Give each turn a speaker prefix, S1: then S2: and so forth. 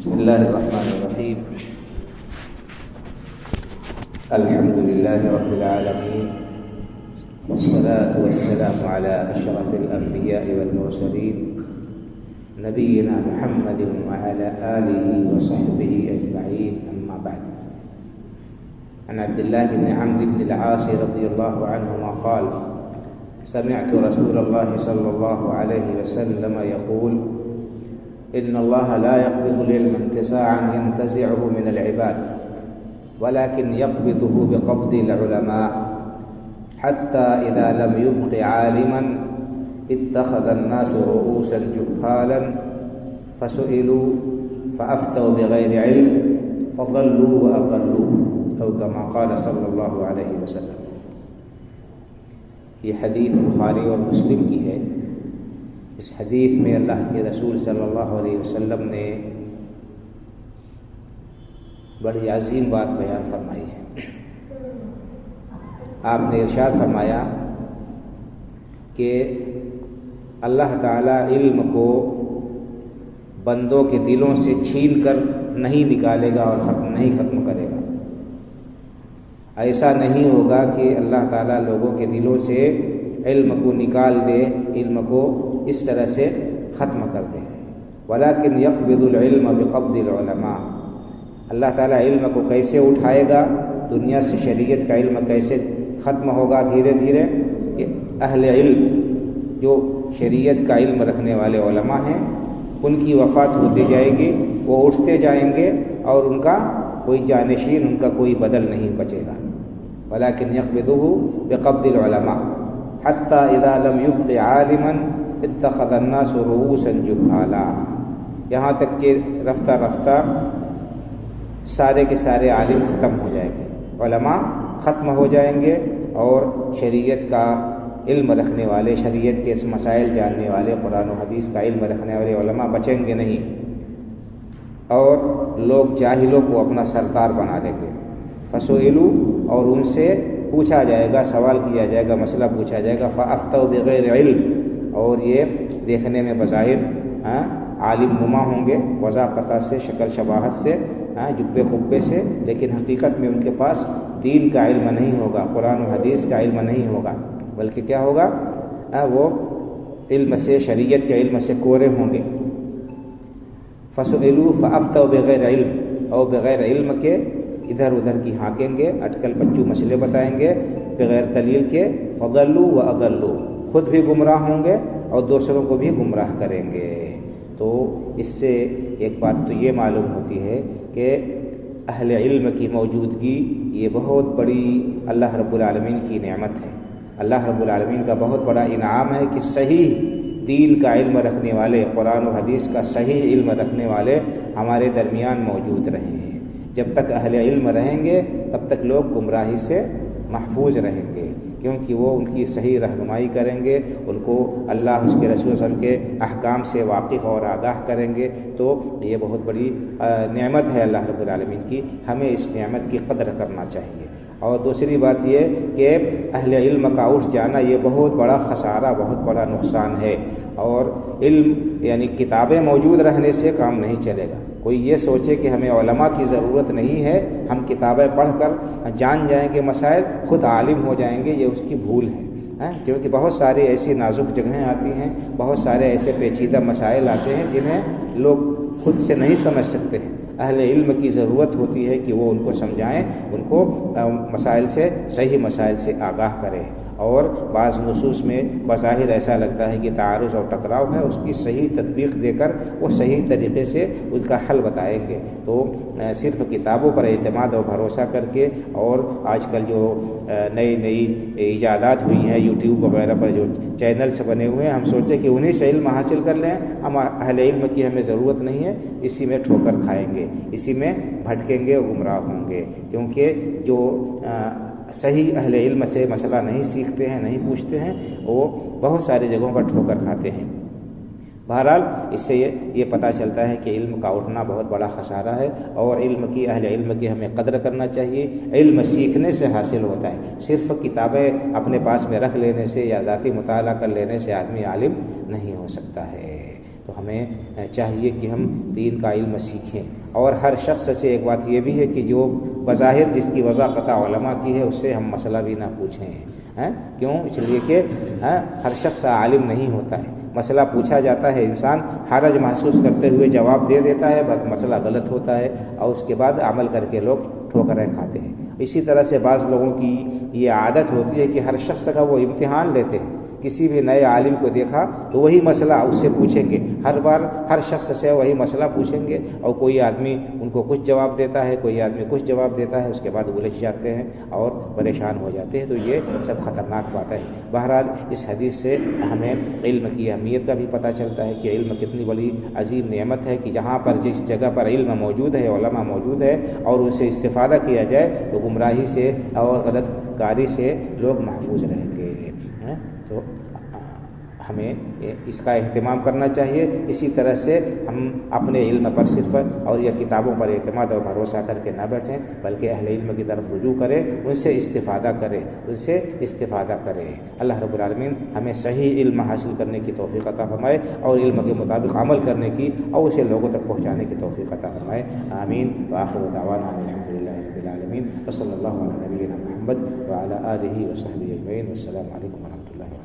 S1: بسم الله الرحمن الرحيم. الحمد لله رب العالمين، والصلاة والسلام على أشرف الأنبياء والمرسلين نبينا محمد وعلى آله وصحبه أجمعين، أما بعد. عن عبد الله بن عمرو بن العاص رضي الله عنهما قال: سمعت رسول الله صلى الله عليه وسلم يقول: إن الله لا يقبض العلم انتزاعا ينتزعه من العباد، ولكن يقبضه بقبض العلماء، حتى إذا لم يبق عالما اتخذ الناس رؤوسا جهالا فسئلوا فأفتوا بغير علم فضلوا وأضلوا، أو كما قال صلی اللہ علیہ وسلم. یہ حدیث بخاری اور مسلم کی ہے. اس حدیث میں اللہ کے رسول صلی اللہ علیہ وسلم نے بڑی عظیم بات بیان فرمائی ہے. آپ نے ارشاد فرمایا کہ اللہ تعالیٰ علم کو بندوں کے دلوں سے چھین کر نہیں نکالے گا اور ختم کرے گا. ایسا نہیں ہوگا کہ اللہ تعالیٰ لوگوں کے دلوں سے علم کو نکال دے، علم کو اس طرح سے ختم کر دے. ولیکن یقبض العلم بقبض العلماء. اللہ تعالیٰ علم کو کیسے اٹھائے گا، دنیا سے شریعت کا علم کیسے ختم ہوگا دھیرے دھیرے، کہ اہل علم جو شریعت کا علم رکھنے والے علماء ہیں ان کی وفات ہوتی جائے گی، وہ اٹھتے جائیں گے اور ان کا کوئی جانشین، ان کا کوئی بدل نہیں بچے گا. ولیکن یقبضہ بقبض العلماء حتی اذا لم یبق عالما اتخذ الناس رؤوسا جہالا. یہاں تک کہ رفتہ رفتہ سارے کے سارے عالم ختم ہو جائیں گے، علماء ختم ہو جائیں گے، اور شریعت کا علم رکھنے والے، شریعت کے مسائل جاننے والے، قرآن و حدیث کا علم رکھنے والے علماء بچیں گے نہیں، اور لوگ جاہلوں کو اپنا سردار بنا دیں گے. فسئلوا، اور ان سے پوچھا جائے گا، سوال کیا جائے گا، مسئلہ پوچھا جائے گا. فافتوا بغیر علم، اور یہ دیکھنے میں بظاہر عالم نما ہوں گے، وضاحت سے، شکل شباہت سے، جبے خبے سے، لیکن حقیقت میں ان کے پاس دین کا علم نہیں ہوگا، قرآن و حدیث کا علم نہیں ہوگا، بلکہ کیا ہوگا، وہ علم سے، شریعت کے علم سے کورے ہوں گے. فسئلوا فافتوا بغیر علم، اور بغیر علم کے ادھر ادھر کی ہانکیں گے، اٹکل پچو مسئلے بتائیں گے بغیر دلیل کے. فضلوا واضلوا، خود بھی گمراہ ہوں گے اور دوسروں کو بھی گمراہ کریں گے. تو اس سے ایک بات تو یہ معلوم ہوتی ہے کہ اہل علم کی موجودگی یہ بہت بڑی اللہ رب العالمین کی نعمت ہے. اللہ رب العالمین کا بہت بڑا انعام ہے کہ صحیح دین کا علم رکھنے والے، قرآن و حدیث کا صحیح علم رکھنے والے ہمارے درمیان موجود رہے ہیں. جب تک اہل علم رہیں گے تب تک لوگ گمراہی سے محفوظ رہیں گے، کیونکہ وہ ان کی صحیح رہنمائی کریں گے، ان کو اللہ، اس کے رسول صلی اللہ علیہ وسلم کے احکام سے واقف اور آگاہ کریں گے. تو یہ بہت بڑی نعمت ہے اللہ رب العالمین کی، ہمیں اس نعمت کی قدر کرنا چاہیے. اور دوسری بات یہ کہ اہل علم کا اٹھ جانا یہ بہت بڑا خسارہ، بہت بڑا نقصان ہے. اور علم یعنی کتابیں موجود رہنے سے کام نہیں چلے گا. کوئی یہ سوچے کہ ہمیں علماء کی ضرورت نہیں ہے، ہم کتابیں پڑھ کر جان جائیں گے مسائل، خود عالم ہو جائیں گے، یہ اس کی بھول ہے. کیونکہ بہت سارے ایسی نازک جگہیں آتی ہیں، بہت سارے ایسے پیچیدہ مسائل آتے ہیں جنہیں لوگ خود سے نہیں سمجھ سکتے ہیں. اہل علم کی ضرورت ہوتی ہے کہ وہ ان کو سمجھائیں، ان کو مسائل سے، صحیح مسائل سے آگاہ کریں. اور بعض نصوص میں بظاہر ایسا لگتا ہے کہ تعارض اور ٹکراؤ ہے، اس کی صحیح تطبیق دے کر وہ صحیح طریقے سے اس کا حل بتائیں گے. تو صرف کتابوں پر اعتماد اور بھروسہ کر کے، اور آج کل جو نئی ایجادات ہوئی ہیں یوٹیوب وغیرہ پر جو چینلز بنے ہوئے ہیں، ہم سوچیں کہ انہی سے علم حاصل کر لیں، ہم اہل علم کی ہمیں ضرورت نہیں ہے، اسی میں ٹھوکر کھائیں گے، اسی میں بھٹکیں گے اور گمراہ ہوں گے. کیونکہ جو صحیح اہل علم سے مسئلہ نہیں سیکھتے ہیں، نہیں پوچھتے ہیں، وہ بہت ساری جگہوں پر ٹھوکر کھاتے ہیں. بہرحال اس سے یہ پتہ چلتا ہے کہ علم کا اٹھنا بہت بڑا خسارہ ہے، اور علم کی، اہل علم کی ہمیں قدر کرنا چاہیے. علم سیکھنے سے حاصل ہوتا ہے، صرف کتابیں اپنے پاس میں رکھ لینے سے یا ذاتی مطالعہ کر لینے سے آدمی عالم نہیں ہو سکتا ہے. تو ہمیں چاہیے کہ ہم دین کا علم سیکھیں. اور ہر شخص سے ایک بات یہ بھی ہے کہ جو بظاہر جس کی وضاحت علماء کی ہے اس سے ہم مسئلہ بھی نہ پوچھیں. کیوں؟ اس لیے کہ ہر شخص عالم نہیں ہوتا ہے. مسئلہ پوچھا جاتا ہے، انسان حرج محسوس کرتے ہوئے جواب دے دیتا ہے، مسئلہ غلط ہوتا ہے اور اس کے بعد عمل کر کے لوگ ٹھوکریں کھاتے ہیں. اسی طرح سے بعض لوگوں کی یہ عادت ہوتی ہے کہ ہر شخص کا وہ امتحان لیتے ہیں. کسی بھی نئے عالم کو دیکھا تو وہی مسئلہ اس سے پوچھیں گے، ہر بار ہر شخص سے وہی مسئلہ پوچھیں گے، اور کوئی آدمی ان کو کچھ جواب دیتا ہے، کوئی آدمی کچھ جواب دیتا ہے، اس کے بعد الجھ جاتے ہیں اور پریشان ہو جاتے ہیں. تو یہ سب خطرناک باتیں ہیں. بہرحال اس حدیث سے ہمیں علم کی اہمیت کا بھی پتہ چلتا ہے کہ علم کتنی بڑی عظیم نعمت ہے، کہ جہاں پر جس جگہ پر علم موجود ہے، علماء موجود ہے اور ان سے استفادہ کیا جائے تو گمراہی سے اور غلط کاری سے لوگ محفوظ رہیں گے. تو ہمیں اس کا اہتمام کرنا چاہیے. اسی طرح سے ہم اپنے علم پر صرف اور یا کتابوں پر اعتماد اور بھروسہ کر کے نہ بیٹھیں، بلکہ اہل علم کی طرف رجوع کریں، ان سے استفادہ کریں. اللہ رب العالمین ہمیں صحیح علم حاصل کرنے کی توفیق عطا فرمائے اور علم کے مطابق عمل کرنے کی اور اسے لوگوں تک پہنچانے کی توفیق عطا فرمائے. آمین. وآخر دعوانا الحمدللہ رب العالمین وصلی اللہ علی نبینا محمد وعلی آلہ وصحبہ اجمعین. والسلام علیکم ورحمۃ اللہ وبرکاتہ.